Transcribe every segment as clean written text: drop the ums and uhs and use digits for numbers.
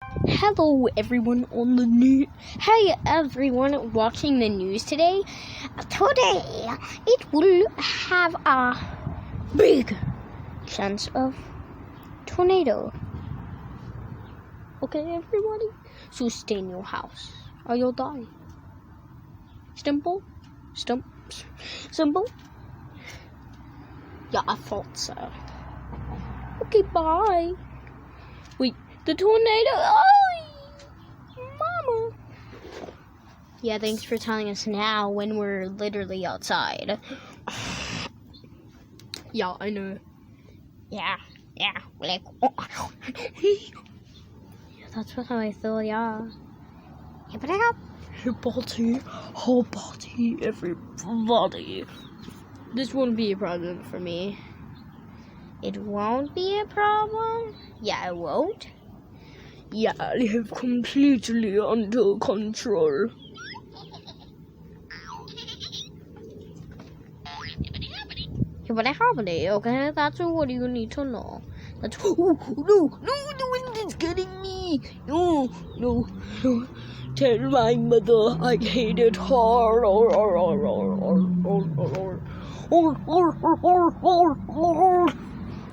Hello everyone on the news. Hey everyone watching the news today. Today it will have a big chance of tornado. Okay everybody? So stay in your house or you'll die. Simple? Simple? Yeah, I thought so. Okay, bye. Wait, the tornado! Oh, Mama! Yeah, thanks for telling us now when we're literally outside. Yeah, I know. Yeah, like... yeah, that's what I thought, yeah. Hey, party, everybody. This won't be a problem for me. It won't be a problem? Yeah, it won't. Yeah, I have completely under control. Okay, that's what you need to know. That's no, the wind is getting me. No. Tell my mother I hate it hard.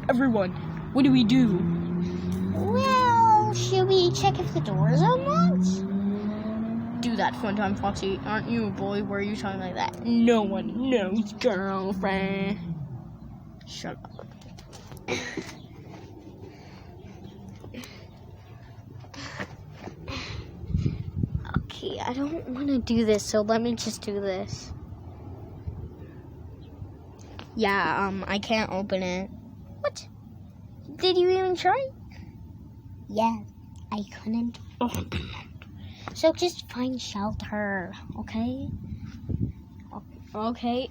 Everyone, what do we do? Well, should we check if the doors are locked? Do that, Funtime Foxy. Aren't you a boy? Why are you talking like that? No one knows, girlfriend. Shut up. Okay, I don't want to do this, so let me just do this. Yeah, I can't open it. What? Did you even try? Yeah, I couldn't open it. So just find shelter, okay? Okay.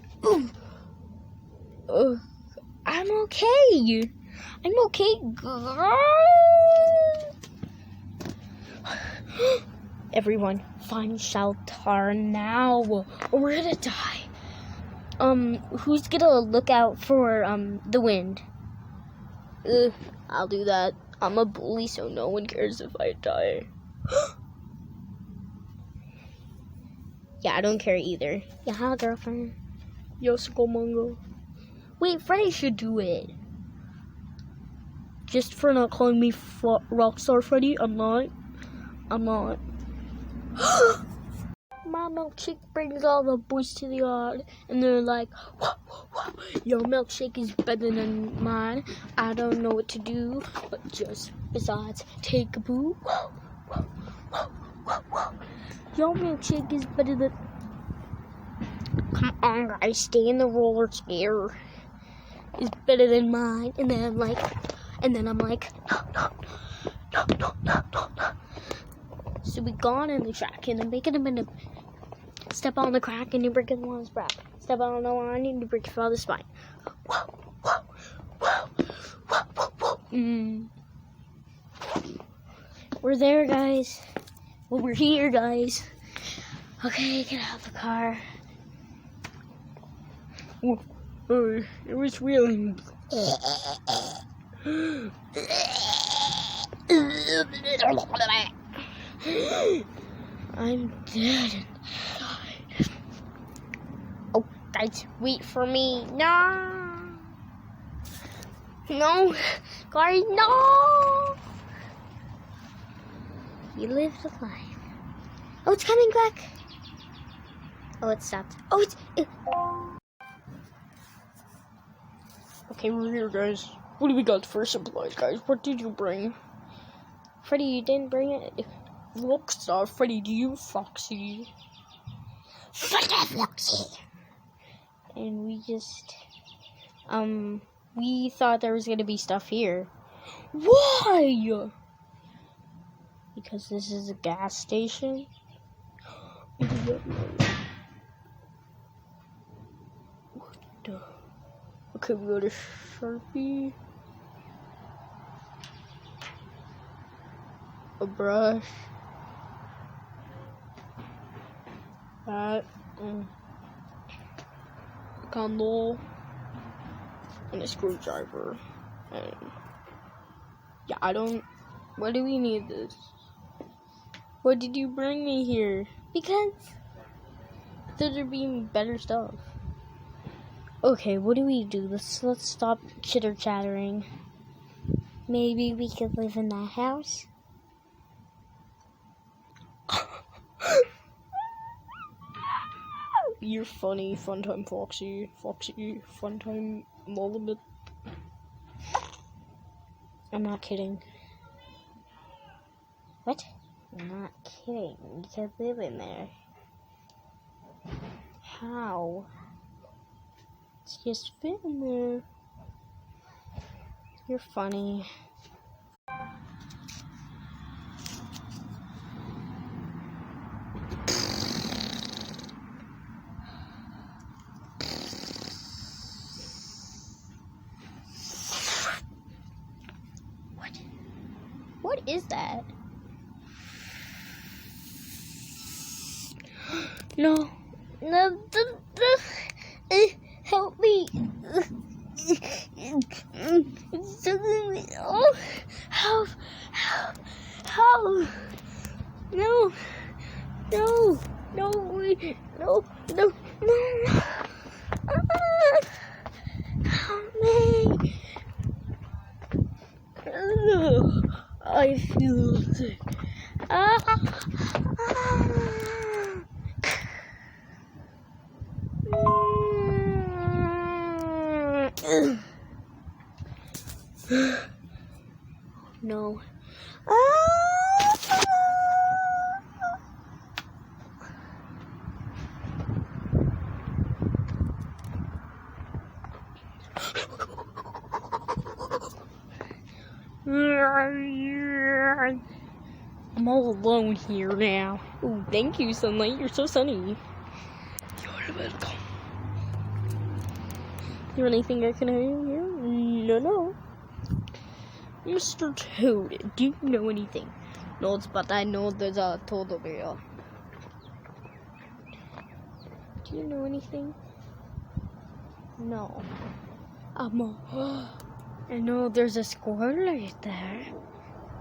I'm okay. I'm okay, girl. Everyone, find shelter now, or we're gonna die. Who's gonna look out for the wind? I'll do that. I'm a bully, so no one cares if I die. Yeah, I don't care either. Yeah, hi, girlfriend. Yo, Sikomongo. Wait, Freddy should do it. Just for not calling me Rockstar Freddy, I'm not. My milkshake brings all the boys to the yard, and they're like, whoa, your milkshake is better than mine. I don't know what to do, but just besides, take a boo. Your milkshake is better than... Come on, guys, stay in the roller chair. Is better than mine. And then I'm like, no. So we gone in the track, and I'm making a minute. Step on the crack, and you break the one's back. Step on the line, and you break your father's spine. We're there, guys. Well, we're here, guys. Okay, get out of the car. It was really... I'm dead inside. Oh, guys, wait for me. No, guys, no. You lived a life. Oh, it's coming back. Oh, it stopped. Oh, it's... Okay, we're here, guys. What do we got for supplies, guys? What did you bring? Freddy, you didn't bring it? Rockstar, Freddy, do you, Foxy? Foxy! And we just... we thought there was gonna be stuff here. Why? Because this is a gas station? What the... Okay, we go to Sharpie. A brush. That. A candle. And a screwdriver. And... yeah, I don't... why do we need this? Why did you bring me here? Because there'd be better stuff. Okay, what do we do? Let's stop chitter-chattering. Maybe we could live in that house? You're funny. Fun time, Foxy. Foxy, fun time, Molibit. I'm not kidding. What? I'm not kidding. You could live in there. How? It's just fit in there. You're funny. What is that? No. Help me. Oh, help. No. Help me. I feel sick. No. I'm all alone here now. Oh, thank you, sunlight. You're so sunny. You're welcome. Is there anything I can help you? No. Mr. Toad, do you know anything? No, but I know there's a toad over here. Do you know anything? No. I know there's a squirrel right there.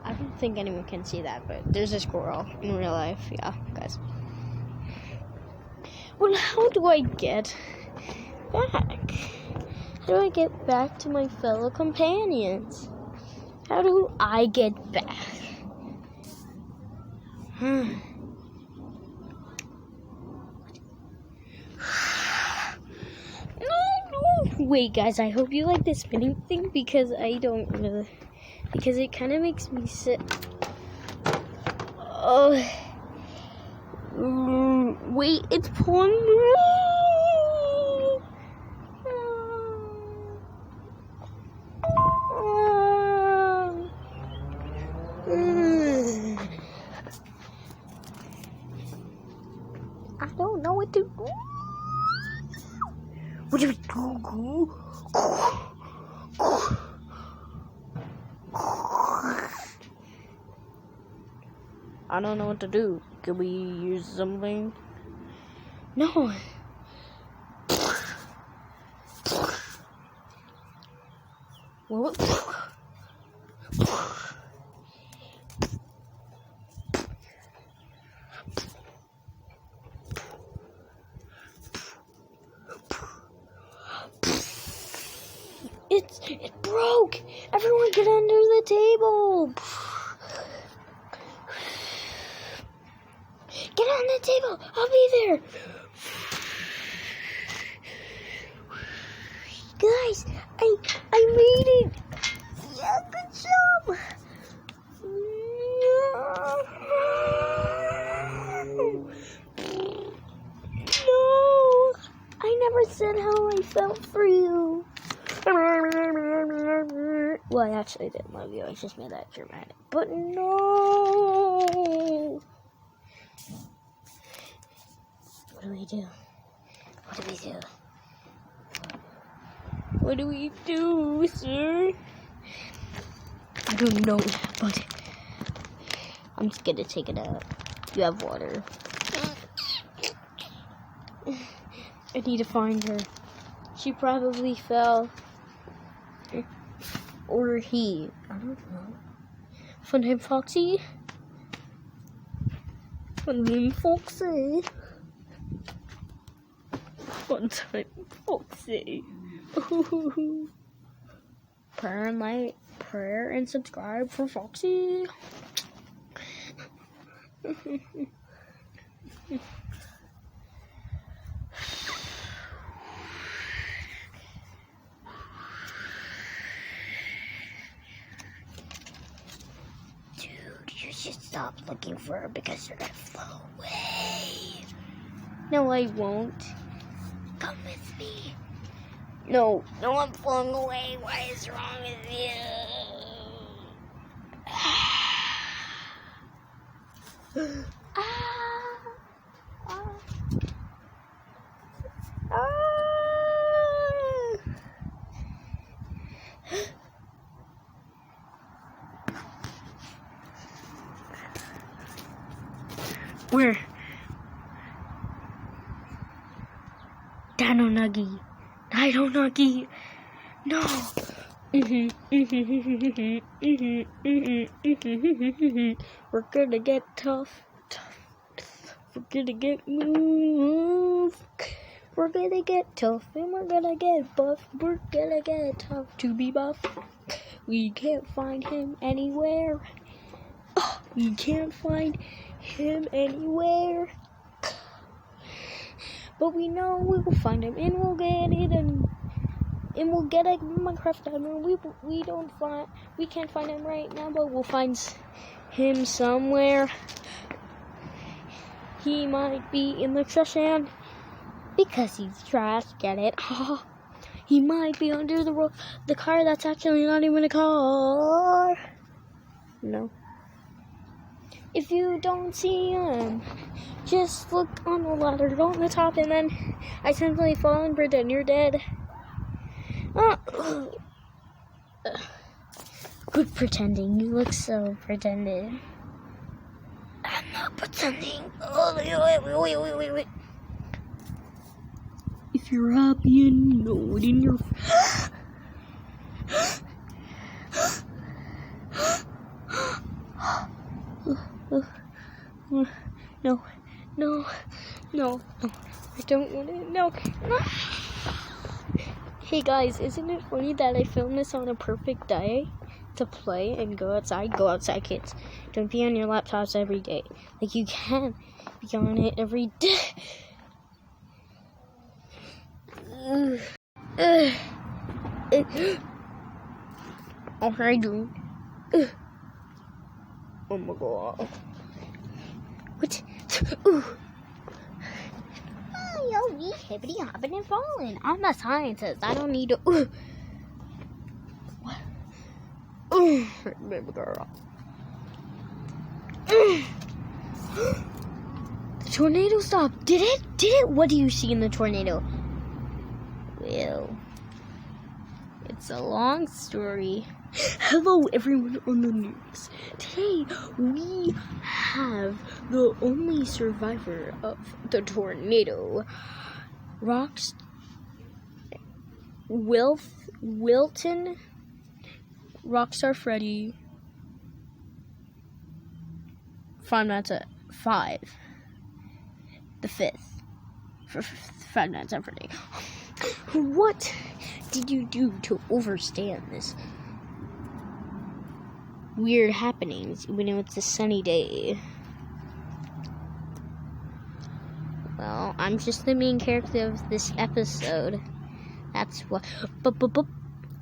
I don't think anyone can see that, but there's a squirrel in real life. Yeah, guys. Well, how do I get back? How do I get back to my fellow companions? How do I get back? No. Wait, guys, I hope you like this spinning thing because I don't really. Because it kind of makes me sit. Oh. Wait, it's pulling me. I don't know what to do. What do we do? I don't know what to do. Could we use something? No. What? It broke! Everyone get under the table! Get on the table! I'll be there! Guys, I made it! Yeah, good job! No! I never said how I felt for you. Well, I actually didn't love you. I just made that dramatic. But no! What do we do? What do we do, sir? I don't know, but I'm just gonna take it out. You have water. I need to find her. She probably fell. Or he. I don't know. Funtime Foxy? And then Foxy. One time, Foxy. Prayer and subscribe for Foxy. You should stop looking for her because you're gonna flow away. No, I won't. Come with me. No, I'm flowing away. What is wrong with you? Where? Dino Nuggy. No. We're gonna get tough. We're gonna get moved. We're gonna get tough and we're gonna get buff. We're gonna get tough to be buff. We can't find him anywhere. We can't find him anywhere. But we know we will find him and we'll get it and we'll get a Minecraft diamond. We can't find him right now, but we'll find him somewhere. He might be in the trash can because he's trash. Get it? He might be under the car that's actually not even a car. No. If you don't see him, just look on the ladder, go on the top, and then accidentally fall and pretend you're dead. Good pretending. You look so pretended. I'm not pretending. Oh, wait. If you're happy and know it in your... No. I don't want it. No. Hey guys, isn't it funny that I filmed this on a perfect day to play and go outside? Go outside, kids. Don't be on your laptops every day. Like, you can be on it every day. Okay, dude. Oh my god. What? Yo, we hippity hopping and falling. I'm a scientist. I don't need to. What? Baby girl. The tornado stopped. Did it? What do you see in the tornado? Well, it's a long story. Hello everyone on the news. Today we have the only survivor of the tornado. Wilton, Rockstar Freddy, Five Nights at 5, the 5th, for Five Nights at Freddy. What did you do to overstand this weird happenings when it's a sunny day? Well, I'm just the main character of this episode. That's what. But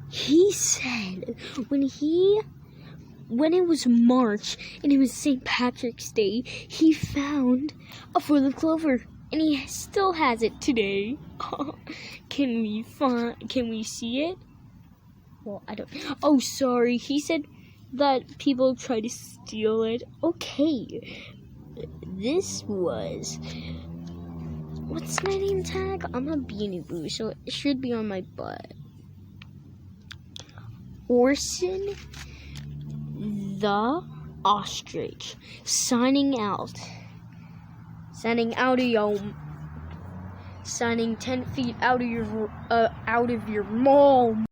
he said when it was March and it was St. Patrick's Day, he found a 4-leaf clover, and he still has it today. Can we see it? Well, I don't. Oh, sorry. He said that people try to steal it. Okay. This was... What's my name tag? I'm a Beanie Boo, so it should be on my butt. Orson the Ostrich. Signing 10 feet out of your mall.